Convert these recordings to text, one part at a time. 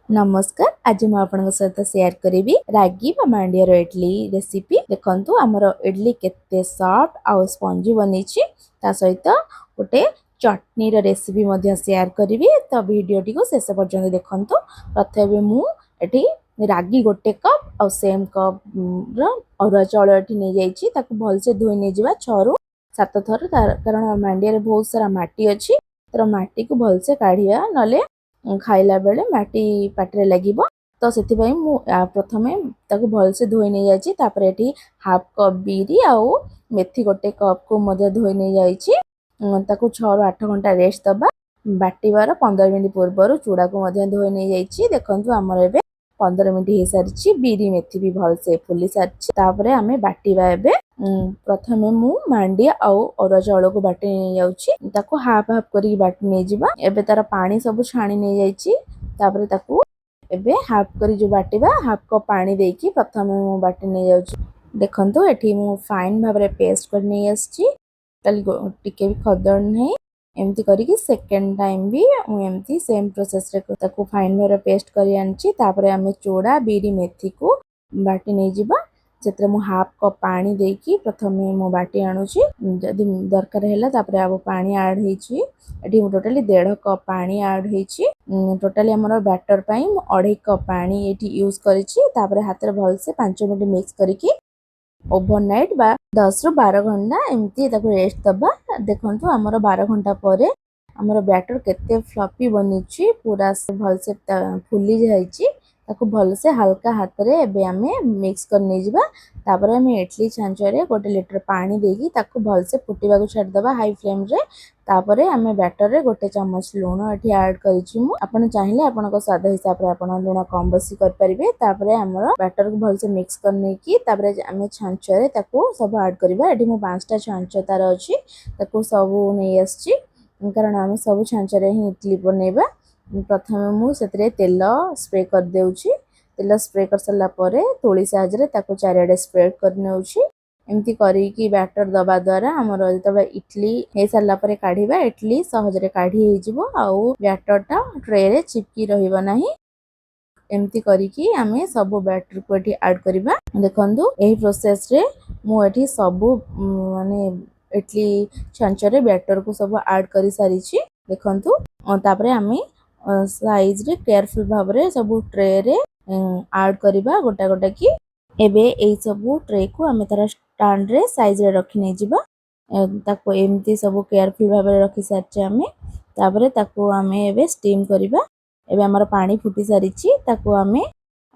नमस्कार। आज मुझे आपन सहित शेयर करी रागी मांडिया इडली रेसिपी। देखु आमर इडली केते सॉफ्ट आउ स्पंजी बनी सहित गोटे चटनी रेसिपी शेयर करी। तो वीडियो टी शेष पर्यंत देखु। प्रथम मुझे रागी गोटे कप और सेम कप अरुआ चाउल नहीं जाइए भलसे धोई नहीं जा 6 ରୁ 7 थर कारण मांडिया बहुत सारा माटी अच्छी तर माटी को भलसे काढ़िया ना खाइला बेले माटी पाटे लगे तो से प्रथमे भलसे धोई नहीं जाइए तापर हाफ कप बीरी आउ मेथी गोटे कप को धोई नहीं जाइए 6 ରୁ 8 घंटा रेस्ट दबा बाटिबार 15 मिनट पूर्व चूड़ा को धोई नहीं जाइए। देखु आमर ए 15 मिनट हो सारी बीरी मेथी भी भलसे फुली सारी आम बाटिबा ए प्रथमे मु मांडिया आउ अरुआ चाउल को बाटी नहीं जाऊँ हाफ हाफ करके बाटी नहीं जावा। एबे तार पानी सब छाणी नहीं जाइए तापर ताकू एबे हाफ करी जो बाटिबा हाफ कप पानी देकी प्रथमे मु बाटी नहीं जाऊँ। देखंतु एठी मु फाइन भाबरे पेस्ट कर नहीं आछि टिके भी खदड़ नहीं एमती करिकी सेकेंड टाइम भी एमती सेम प्रोसेस रे ताकू फाइन भाबरे पेस्ट करी आनछि। तापर आमे चूड़ा बीरी मेथी को बाटी नहीं जिबा से मु हाफ कप पानी देकी प्रथमे मु बाटी आणुछि जदि दरकार हैला तापर अब पानी ऐड हेछि। एठी टोटली 1.5 कप पानी ऐड हेछि। टोटली हमर बैटर पई 2.5 कप पानी एठी यूज करिछि। तापर हाथ रे भल से 5 मिनिट मिक्स करिकी ओवरनाइट बा 10 ରୁ 12 घंटा एमती ताको रेस्ट दबा। देखंतु हमर 12 घंटा परे हमर बैटर केते फ्लफी बनिछि पूरा भल से फुली जाइछि ताको भल से हल्का हाथ रे एबे आमे मिक्स कर नै जिबा। तापर आमे इडली छांचो रे 1 लीटर पानी देकी ताको भल से फुटीबा को छाड़ दबा हाई फ्लेम रे। तापर आमे बैटर रे 1 चम्मच लूण एठी ऐड करिछि मु आपन चाहिले आपन को स्वाद हिसाब रे आपन लूण कम बसी कर परिबे। तापर हमर बैटर को भल से मिक्स कर नै की तापर आमे छांचो रे ताको सब ऐड करबा। एठी मु 5टा छांचो तार अछि ताको सब नै आछि कारण आमे सब छांचो रे ही इडली बनेबा। प्रथम मु सेतरे तेल स्प्रे कर देउछि तेल स्प्रे कर सला परे तोली साइज रे ताको चारिडे स्प्रेड कर नेउछि एमती करी की बैटर दबा द्वारा हमर जतबे इडली हे सला परे काढीबा इडली सहज रे काढी हे जिवो आउ बैटर टा ट्रे रे चिपकी रहिबो नाही। एमती करी की आमे सब बैटर को एठी ऐड करबा। देखंतु एही प्रोसेस रे मु एठी सब माने इडली छांचो रे बैटर को सब ऐड करी सारी छी। देखंतु तापरे आमे साइज रे केयरफुल भाबरे सब ट्रे रे ऐड करबा गोटा गोटा की एबे ए सब ट्रे को आमे तार स्टैंड रे साइज रे रखि नै जिबा ताको एमती सब केयरफुल भाबरे रखि सारचे आमे। तापरे ताको आमे एबे स्टीम करबा। एबे हमर पानी फुटी सारी छी ताको आमे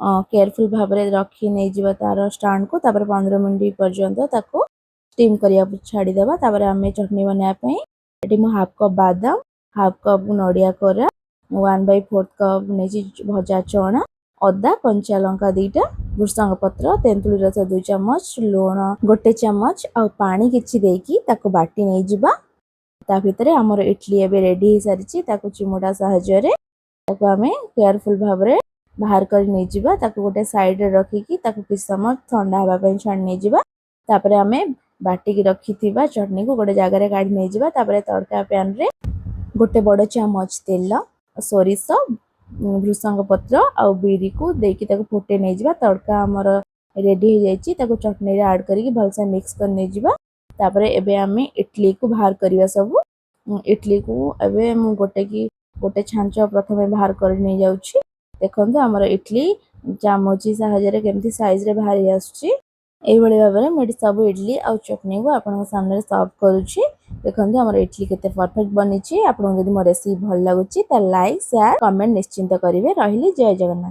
केयरफुल भाबरे रखि नै जिबा तार स्टैंड को तापर 15 मिनिट पर्यंत ताको स्टीम करिया छाडी देबा। तापर आमे चटनी बनाया पई एटी मु हाफ कप बादाम हाफ कप नडिया कोरा 1/4 कप नेजी भजा चना अदा कंचा लंका 2टा भुसंग पत्र तेंतुली रस 2 चम्मच लूण 1 चम्मच आ पानी किछि देकी ताको बाटी नै जिबा। ता भितरे हमर इडली एबे रेडी हे सारी छी ताको चिमुटा सहाय्य रे ताको आमे केयरफुल भाबरे बाहर कर नै जिबा ताको गोटे साइड रे रखी की ताको किछ समय ठंडा हबा पे छाड नै जिबा। तापरे आमे बाटी की रखी थिबा चटनी को गोटे जगह रे काढी नै जिबा। तापरे तड़का पैन रे गोटे बड़ चम्मच तेल सोरिष भृसंग पत्र आउ बीरी को देकी ताको फुटे नै जिबा। तड़का हमर रेडी हो जाइछि ताको चटनी रे ऐड करी भलसे मिक्स कर नै जिबा। तापरे एबे आमे इडली को बाहर करिया सब इडली को एबे मु गोटे छांचो प्रथमे बाहर कर नै जाउछि। देखंतु हमर इडली चामची सहायरे रे केमती साइज रे बाहर आछछि एई भली भाबरे मेडी सब इडली आउ चटनी को आपन सामने सर्व करूछि। देखंतु हमर इडली केते परफेक्ट बनिछि। आपन जदि मो रेसिपी भल लागुछि त लाइक शेयर कमेंट निश्चिंत करिवे। रहिली जय जगन्नाथ।